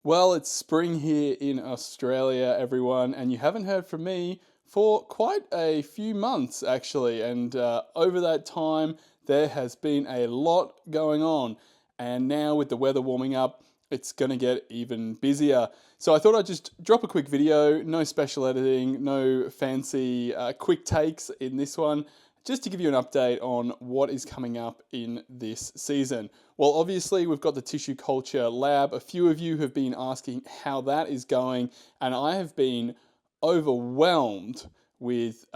Well, it's spring here in Australia, everyone, and you haven't heard from me for quite a few months, actually. And over that time, there has been a lot going on. And now, with the weather warming up, it's going to get even busier. So, I thought I'd just drop a quick video, no special editing, no fancy quick takes in this one, just to give you an update on what is coming up in this season. Well, obviously, we've got the tissue culture lab. A few of you have been asking how that is going, and I have been overwhelmed with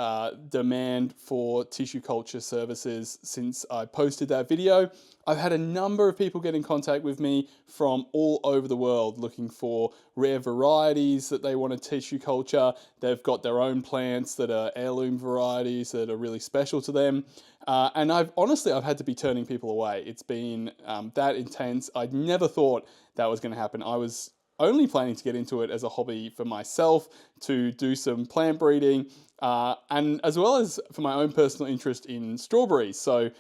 demand for tissue culture services since I posted that video. I've had a number of people get in contact with me from all over the world looking for rare varieties that they want to tissue culture. They've got their own plants that are heirloom varieties that are really special to them. And I've had to be turning people away. It's been that intense. I'd never thought that was going to happen. I was only planning to get into it as a hobby for myself to do some plant breeding and as well as for my own personal interest in strawberries. So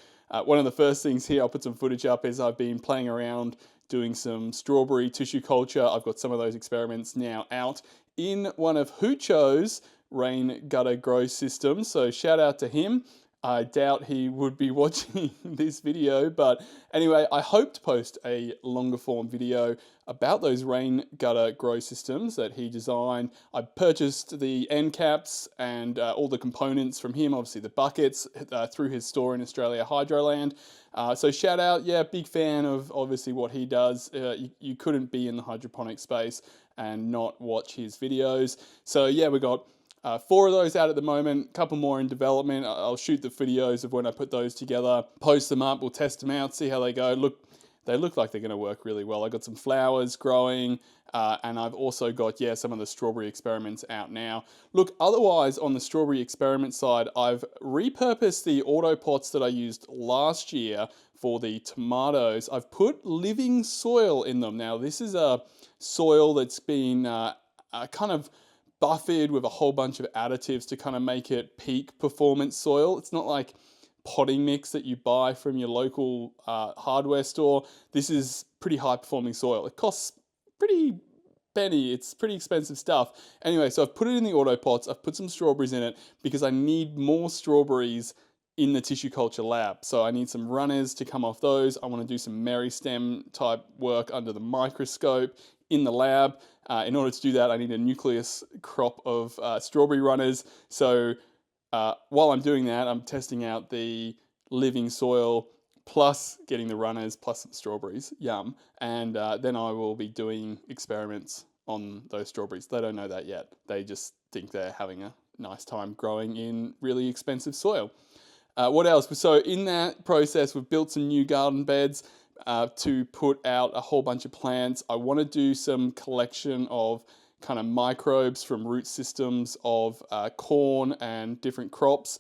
one of the first things here, I'll put some footage up, is I've been playing around doing some strawberry tissue culture. I've got some of those experiments now out in one of Hoocho's rain gutter grow systems. So shout out to him. I doubt he would be watching this video, but anyway, I hope to post a longer form video about those rain gutter grow systems that he designed. I purchased the end caps and all the components from him, obviously the buckets, through his store in Australia, Hydroland. So shout out, yeah, big fan of obviously what he does. You couldn't be in the hydroponic space and not watch his videos. So yeah, we got 4 of those out at the moment, a couple more in development. I'll shoot the videos of when I put those together, post them up, we'll test them out, see how they go. They look like they're going to work really well. I got some flowers growing, and I've also got, some of the strawberry experiments out now. Look, otherwise on the strawberry experiment side, I've repurposed the AutoPots that I used last year for the tomatoes. I've put living soil in them. Now, this is a soil that's been kind of buffered with a whole bunch of additives to kind of make it peak performance soil. It's not like potting mix that you buy from your local hardware store. This is pretty high performing soil. It costs pretty penny. It's pretty expensive stuff. Anyway, so I've put it in the AutoPots. I've put some strawberries in it because I need more strawberries in the tissue culture lab. So I need some runners to come off those. I want to do some meristem type work under the microscope in the lab. In order to do that, I need a nucleus crop of strawberry runners. So while I'm doing that, I'm testing out the living soil plus getting the runners plus some strawberries. Yum. And then I will be doing experiments on those strawberries. They don't know that yet. They just think they're having a nice time growing in really expensive soil. What else? So in that process, we've built some new garden beds to put out a whole bunch of plants. I want to do some collection of kind of microbes from root systems of corn and different crops.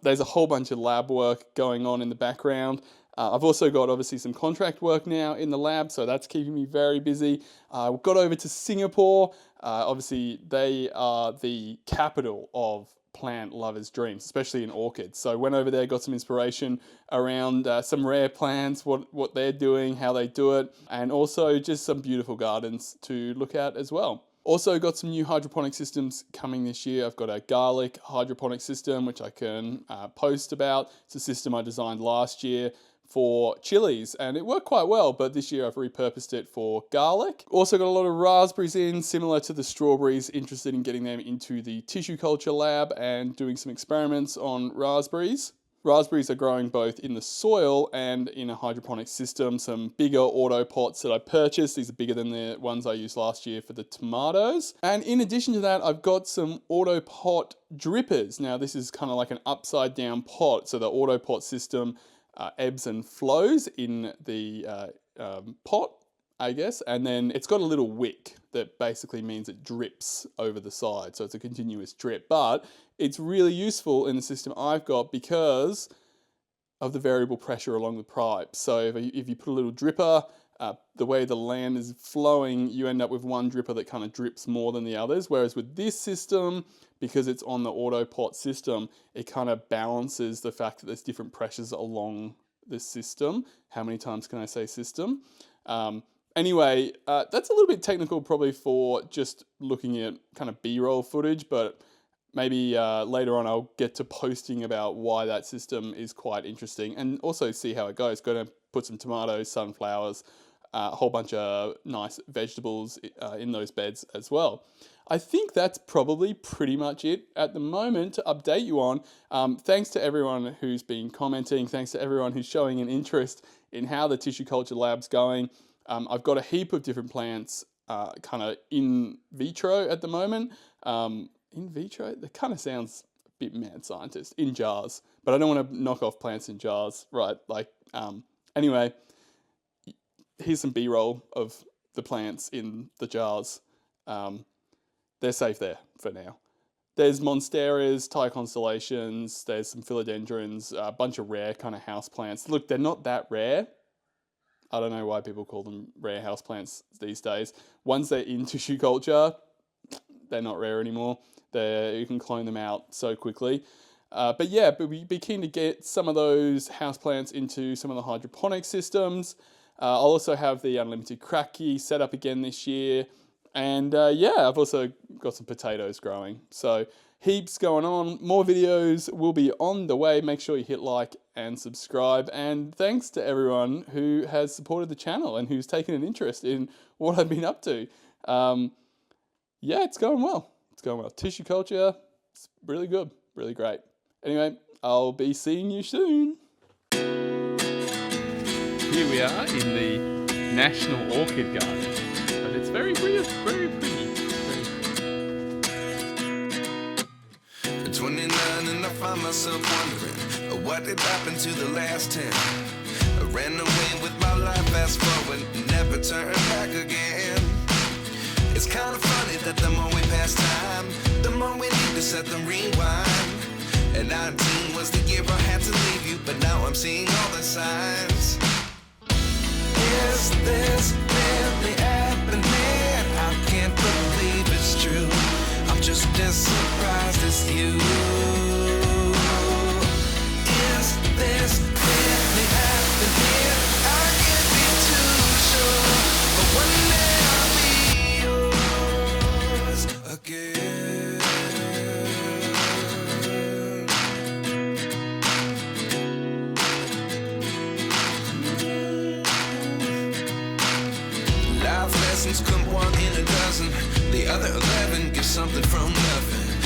There's a whole bunch of lab work going on in the background. I've also got obviously some contract work now in the lab, so that's keeping me very busy. I got over to Singapore. Obviously, they are the capital of plant lovers' dreams, especially in orchids. So went over there, got some inspiration around some rare plants, what they're doing, how they do it, and also just some beautiful gardens to look at as well. Also got some new hydroponic systems coming this year. I've got a garlic hydroponic system, which I can post about. It's a system I designed last year for chilies, and it worked quite well, but this year I've repurposed it for garlic. Also got a lot of raspberries in, similar to the strawberries, interested in getting them into the tissue culture lab and doing some experiments on raspberries. Raspberries are growing both in the soil and in a hydroponic system. Some bigger AutoPots that I purchased. These are bigger than the ones I used last year for the tomatoes. And in addition to that, I've got some AutoPot drippers. Now this is kind of like an upside down pot. So the AutoPot system ebbs and flows in the pot, I guess, and then it's got a little wick that basically means it drips over the side, so it's a continuous drip, but it's really useful in the system I've got because of the variable pressure along the pipe. So if you put a little dripper, the way the land is flowing, you end up with one dripper that kind of drips more than the others, whereas with this system, because it's on the AutoPot system, it kind of balances the fact that there's different pressures along the system. How many times can I say system? Anyway, that's a little bit technical probably for just looking at kind of B-roll footage, but maybe later on I'll get to posting about why that system is quite interesting and also see how it goes. Going to put some tomatoes, sunflowers, a whole bunch of nice vegetables in those beds as well. I think that's probably pretty much it at the moment to update you on. Thanks to everyone who's been commenting. Thanks to everyone who's showing an interest in how the tissue culture lab's going. I've got a heap of different plants kind of in vitro at the moment. In vitro? That kind of sounds a bit mad scientist. In jars. But I don't want to knock off plants in jars, right? Like, anyway, here's some B-roll of the plants in the jars. They're safe there for now. There's monsteras, Thai constellations, there's some philodendrons, a bunch of rare kind of house plants. Look, they're not that rare. I don't know why people call them rare house plants these days. Once they're in tissue culture, they're not rare anymore. You can clone them out so quickly. But we'd be keen to get some of those houseplants into some of the hydroponic systems. I'll also have the unlimited cracky set up again this year. And I've also got some potatoes growing. So heaps going on. More videos will be on the way. Make sure you hit like and subscribe. And thanks to everyone who has supported the channel and who's taken an interest in what I've been up to. It's going well. It's going well. Tissue culture, it's really good. Really great. Anyway, I'll be seeing you soon. Here we are in the National Orchid Garden. But it's very pretty, very pretty. 29 and I find myself wondering what did happen to the last 10. I ran away with my life, fast forward, never turn back again. It's kind of funny that the more we pass time, the more we need to set the rewind. And 19 was the year I had to leave you, but now I'm seeing all the signs. Is this really happening? I can't believe it's true. I'm just as surprised as you.